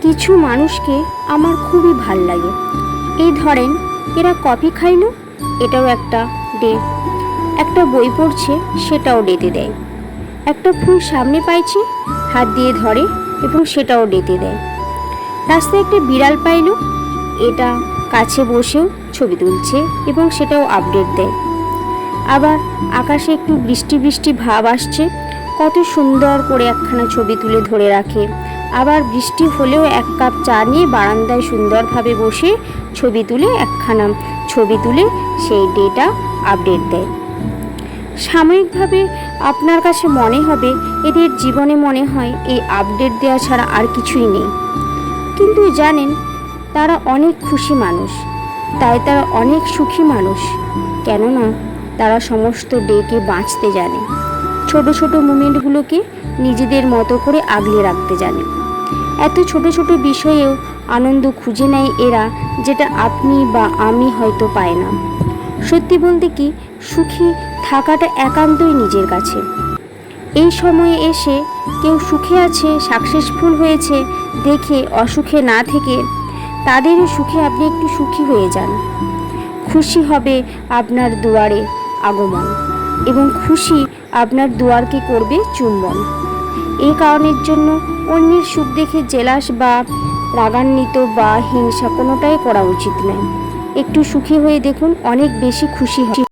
কিছু মানুষকে আমার খুবই ভাল লাগে। এই ধরেন, এরা কফি খাইলো, এটাও একটা ডে। একটা বই পড়ছে, সেটাও ডেতে দেয়। একটা ফুল সামনে পাইছে, হাত দিয়ে ধরে এবং সেটাও ডেতে দেয়। রাস্তায় একটা বিড়াল পাইলো, এটা কাছে বসেও ছবি তুলছে এবং সেটাও আপডেট দেয়। আবার আকাশে একটু বৃষ্টি বৃষ্টি ভাব আসছে, কত সুন্দর করে একখানা ছবি তুলে ধরে রাখে। আবার বৃষ্টি হলেও এক কাপ চা নিয়ে বারান্দায় সুন্দরভাবে বসে ছবি তুলে একখানা ছবি তুলে সেই ডেটা আপডেট দেয়। সাময়িকভাবে আপনার কাছে মনে হবে এদের জীবনে মনে হয় এই আপডেট দেওয়া ছাড়া আর কিছুই নেই। কিন্তু জানেন, তারা অনেক খুশি মানুষ, তাই তারা অনেক সুখী মানুষ। কেননা তারা সমস্ত ডেকে বাঁচতে জানে, ছোট ছোট মুমেন্টগুলোকে নিজেদের মতো করে আগলে রাখতে জানে। এত ছোট ছোট বিষয়েও আনন্দ খুঁজে নেয় এরা, যেটা আপনি বা আমি হয়তো পাই না। সত্যি বলতে কি, সুখী থাকাটা একান্তই নিজের কাছে। এই সময়ে এসে কেউ সুখে আছে, সাকসেসফুল হয়েছে দেখে অসুখে না থেকে তাদেরও সুখে আপনি একটু সুখী হয়ে যান। খুশি হবে আপনার দুয়ারে আগমন এবং খুশি আপনার দুয়ারকে করবে চুম্বন। এই কারণের জন্য অন্যের সুখ দেখে জেলাস বা রাগান্বিত বা হিংসা কোনোটাই করা উচিত নয়। একটু সুখী হয়ে দেখুন, অনেক বেশি খুশি হয়।